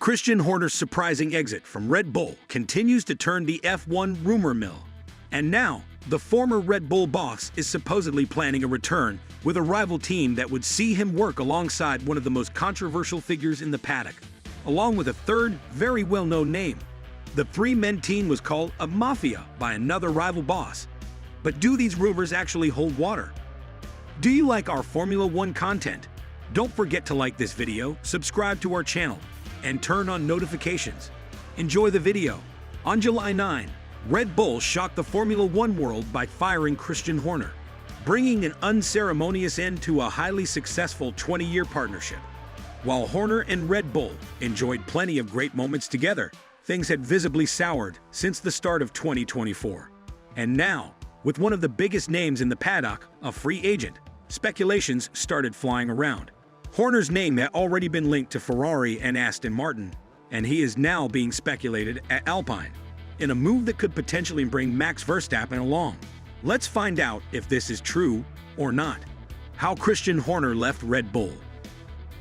Christian Horner's surprising exit from Red Bull continues to turn the F1 rumor mill. And now, the former Red Bull boss is supposedly planning a return with a rival team that would see him work alongside one of the most controversial figures in the paddock, along with a third, very well-known name. The three-man team was called a mafia by another rival boss. But do these rumors actually hold water? Do you like our Formula One content? Don't forget to like this video, subscribe to our channel, and turn on notifications. Enjoy the video. On July 9, Red Bull shocked the Formula One world by firing Christian Horner, bringing an unceremonious end to a highly successful 20-year partnership. While Horner and Red Bull enjoyed plenty of great moments together, things had visibly soured since the start of 2024. And now, with one of the biggest names in the paddock, a free agent, speculations started flying around. Horner's name had already been linked to Ferrari and Aston Martin, and he is now being speculated at Alpine, in a move that could potentially bring Max Verstappen along. Let's find out if this is true or not. How Christian Horner left Red Bull.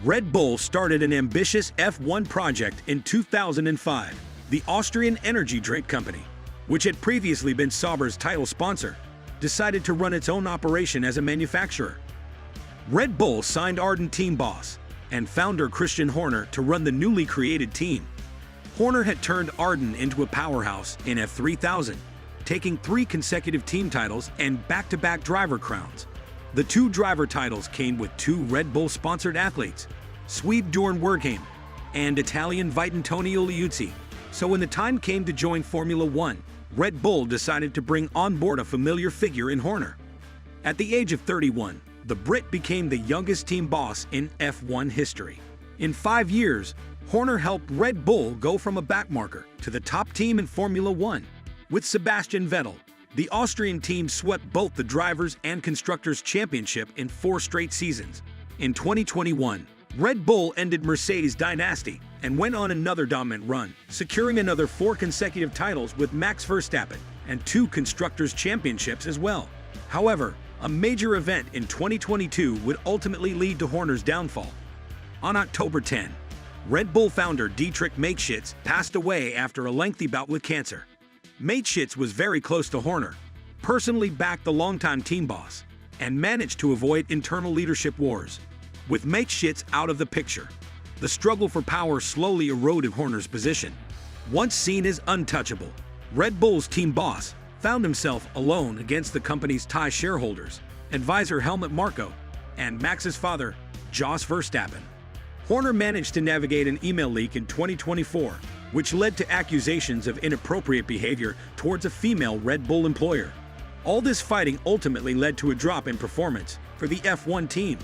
Red Bull started an ambitious F1 project in 2005, the Austrian energy drink company, which had previously been Sauber's title sponsor, decided to run its own operation as a manufacturer. Red Bull signed ardent team boss and founder Christian Horner to run the newly created team. Horner had turned Arden into a powerhouse in F3000, taking 3 consecutive team titles and back-to-back driver crowns. The 2 driver titles came with 2 Red Bull-sponsored athletes, Swede Bjorn Wertheim and Italian Vitantonio Liuzzi. So when the time came to join Formula One, Red Bull decided to bring on board a familiar figure in Horner. At the age of 31, the Brit became the youngest team boss in F1 history. In 5 years, Horner helped Red Bull go from a backmarker to the top team in Formula One. With Sebastian Vettel, the Austrian team swept both the Drivers' and Constructors' Championship in 4 straight seasons. In 2021, Red Bull ended Mercedes' dynasty and went on another dominant run, securing another 4 consecutive titles with Max Verstappen and 2 Constructors' Championships as well. However, a major event in 2022 would ultimately lead to Horner's downfall. On October 10, Red Bull founder Dietrich Mateschitz passed away after a lengthy bout with cancer. Mateschitz was very close to Horner, personally backed the longtime team boss, and managed to avoid internal leadership wars. With Mateschitz out of the picture, the struggle for power slowly eroded Horner's position. Once seen as untouchable, Red Bull's team boss found himself alone against the company's Thai shareholders, advisor Helmut Marko, and Max's father, Jos Verstappen. Horner managed to navigate an email leak in 2024, which led to accusations of inappropriate behavior towards a female Red Bull employer. All this fighting ultimately led to a drop in performance for the F1 team.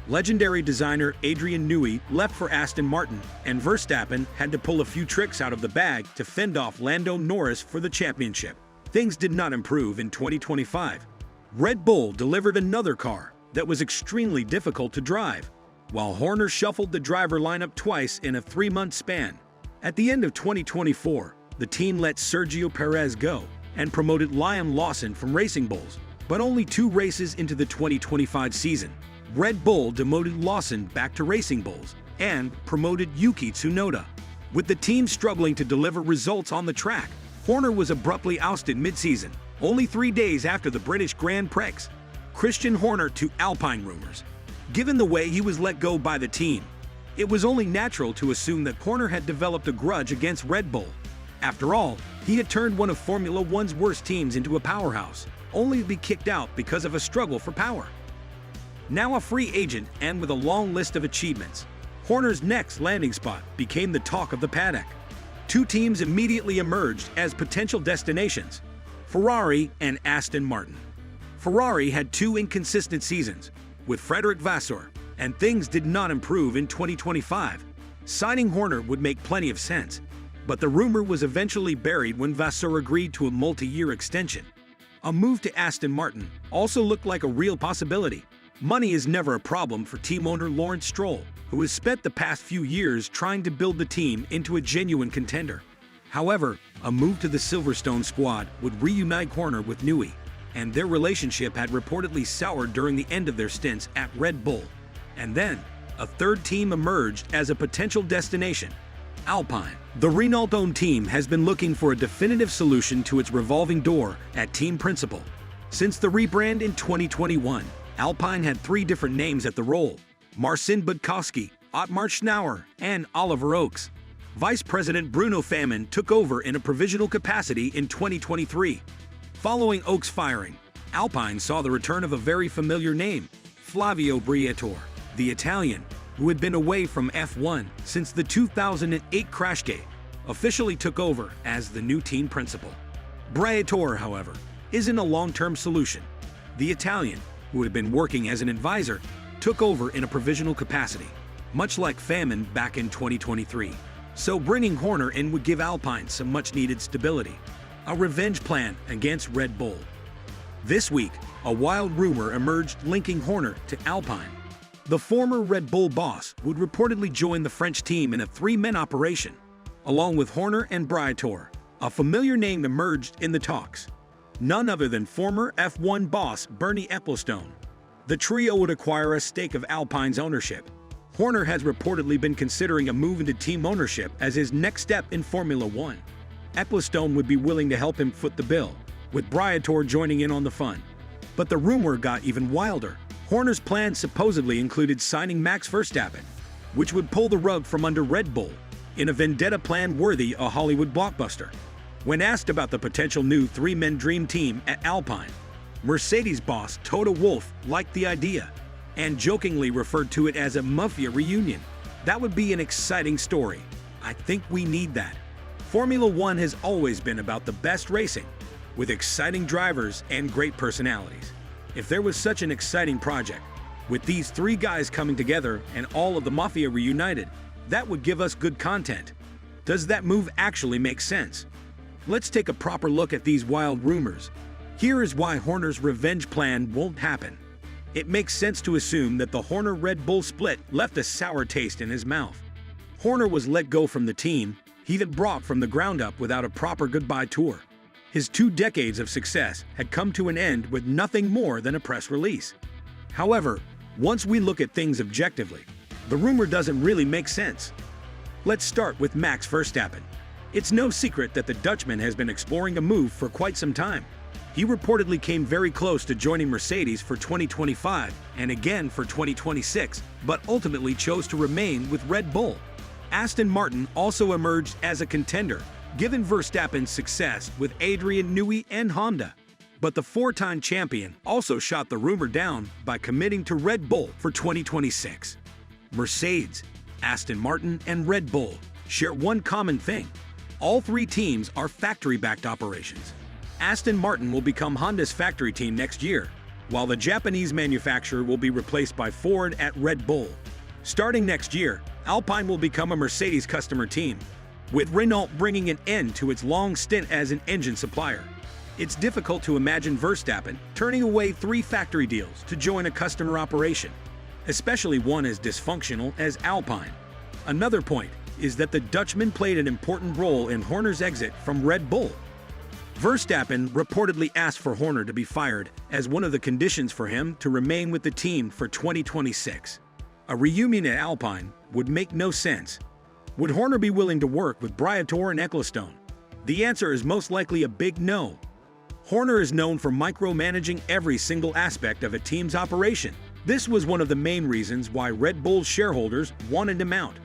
Legendary designer Adrian Newey left for Aston Martin, and Verstappen had to pull a few tricks out of the bag to fend off Lando Norris for the championship. Things did not improve in 2025. Red Bull delivered another car that was extremely difficult to drive, while Horner shuffled the driver lineup twice in a 3-month span. At the end of 2024, the team let Sergio Perez go and promoted Liam Lawson from Racing Bulls, but only 2 races into the 2025 season, Red Bull demoted Lawson back to Racing Bulls and promoted Yuki Tsunoda. With the team struggling to deliver results on the track, Horner was abruptly ousted mid-season, only 3 days after the British Grand Prix. Christian Horner to Alpine rumors. Given the way he was let go by the team, it was only natural to assume that Horner had developed a grudge against Red Bull. After all, he had turned one of Formula One's worst teams into a powerhouse, only to be kicked out because of a struggle for power. Now a free agent and with a long list of achievements, Horner's next landing spot became the talk of the paddock. 2 teams immediately emerged as potential destinations: Ferrari and Aston Martin. Ferrari had 2 inconsistent seasons with Frederick Vasseur, and things did not improve in 2025. Signing Horner would make plenty of sense, but the rumor was eventually buried when Vasseur agreed to a multi-year extension. A move to Aston Martin also looked like a real possibility. Money is never a problem for team owner Lawrence Stroll, who has spent the past few years trying to build the team into a genuine contender. However, a move to the Silverstone squad would reunite Horner with Newey, and their relationship had reportedly soured during the end of their stints at Red Bull. And then, a third team emerged as a potential destination: Alpine. The Renault-owned team has been looking for a definitive solution to its revolving door at team principal. Since the rebrand in 2021, Alpine had 3 different names at the role: Marcin Budkowski, Otmar Schnauer, and Oliver Oakes. Vice President Bruno Famin took over in a provisional capacity in 2023. Following Oakes' firing, Alpine saw the return of a very familiar name, Flavio Briatore, the Italian, who had been away from F1 since the 2008 crashgate, officially took over as the new team principal. Briatore, however, isn't a long-term solution. The Italian, who had been working as an advisor, took over in a provisional capacity, much like Famin back in 2023. So bringing Horner in would give Alpine some much-needed stability. A revenge plan against Red Bull. This week, a wild rumor emerged linking Horner to Alpine. The former Red Bull boss would reportedly join the French team in a 3-man operation. Along with Horner and Briatore, a familiar name emerged in the talks. None other than former F1 boss Bernie Ecclestone. The trio would acquire a stake of Alpine's ownership. Horner has reportedly been considering a move into team ownership as his next step in Formula One. Ecclestone would be willing to help him foot the bill, with Briatore joining in on the fun. But the rumor got even wilder. Horner's plan supposedly included signing Max Verstappen, which would pull the rug from under Red Bull, in a vendetta plan worthy a Hollywood blockbuster. When asked about the potential new 3-man dream team at Alpine, Mercedes boss Toto Wolff liked the idea and jokingly referred to it as a mafia reunion. That would be an exciting story. I think we need that. Formula One has always been about the best racing, with exciting drivers and great personalities. If there was such an exciting project, with these 3 guys coming together and all of the mafia reunited, that would give us good content. Does that move actually make sense? Let's take a proper look at these wild rumors. Here is why Horner's revenge plan won't happen. It makes sense to assume that the Horner-Red Bull split left a sour taste in his mouth. Horner was let go from the team he had brought from the ground up without a proper goodbye tour. His 2 decades of success had come to an end with nothing more than a press release. However, once we look at things objectively, the rumor doesn't really make sense. Let's start with Max Verstappen. It's no secret that the Dutchman has been exploring a move for quite some time. He reportedly came very close to joining Mercedes for 2025 and again for 2026, but ultimately chose to remain with Red Bull. Aston Martin also emerged as a contender, given Verstappen's success with Adrian Newey and Honda. But the 4-time champion also shot the rumor down by committing to Red Bull for 2026. Mercedes, Aston Martin, and Red Bull share one common thing. All 3 teams are factory-backed operations. Aston Martin will become Honda's factory team next year, while the Japanese manufacturer will be replaced by Ford at Red Bull. Starting next year, Alpine will become a Mercedes customer team, with Renault bringing an end to its long stint as an engine supplier. It's difficult to imagine Verstappen turning away 3 factory deals to join a customer operation, especially one as dysfunctional as Alpine. Another point is that the Dutchman played an important role in Horner's exit from Red Bull. Verstappen reportedly asked for Horner to be fired as one of the conditions for him to remain with the team for 2026. A reunion at Alpine would make no sense. Would Horner be willing to work with Briatore and Ecclestone? The answer is most likely a big no. Horner is known for micromanaging every single aspect of a team's operation. This was one of the main reasons why Red Bull's shareholders wanted him out.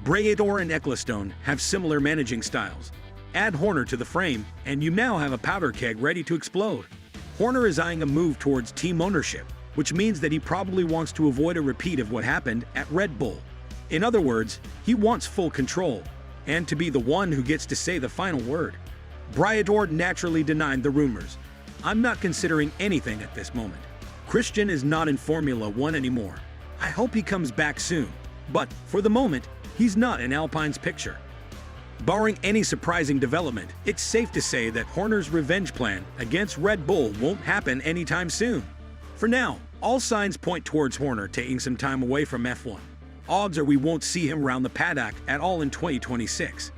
Briatore and Ecclestone have similar managing styles. Add Horner to the frame, and you now have a powder keg ready to explode. Horner is eyeing a move towards team ownership, which means that he probably wants to avoid a repeat of what happened at Red Bull. In other words, he wants full control, and to be the one who gets to say the final word. Briatore naturally denied the rumors. "I'm not considering anything at this moment. Christian is not in Formula One anymore. I hope he comes back soon, but for the moment, he's not in Alpine's picture." Barring any surprising development, it's safe to say that Horner's revenge plan against Red Bull won't happen anytime soon. For now, all signs point towards Horner taking some time away from F1. Odds are we won't see him around the paddock at all in 2026.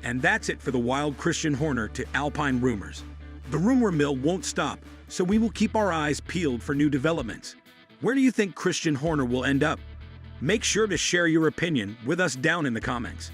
And that's it for the wild Christian Horner to Alpine rumors. The rumor mill won't stop, so we will keep our eyes peeled for new developments. Where do you think Christian Horner will end up? Make sure to share your opinion with us down in the comments.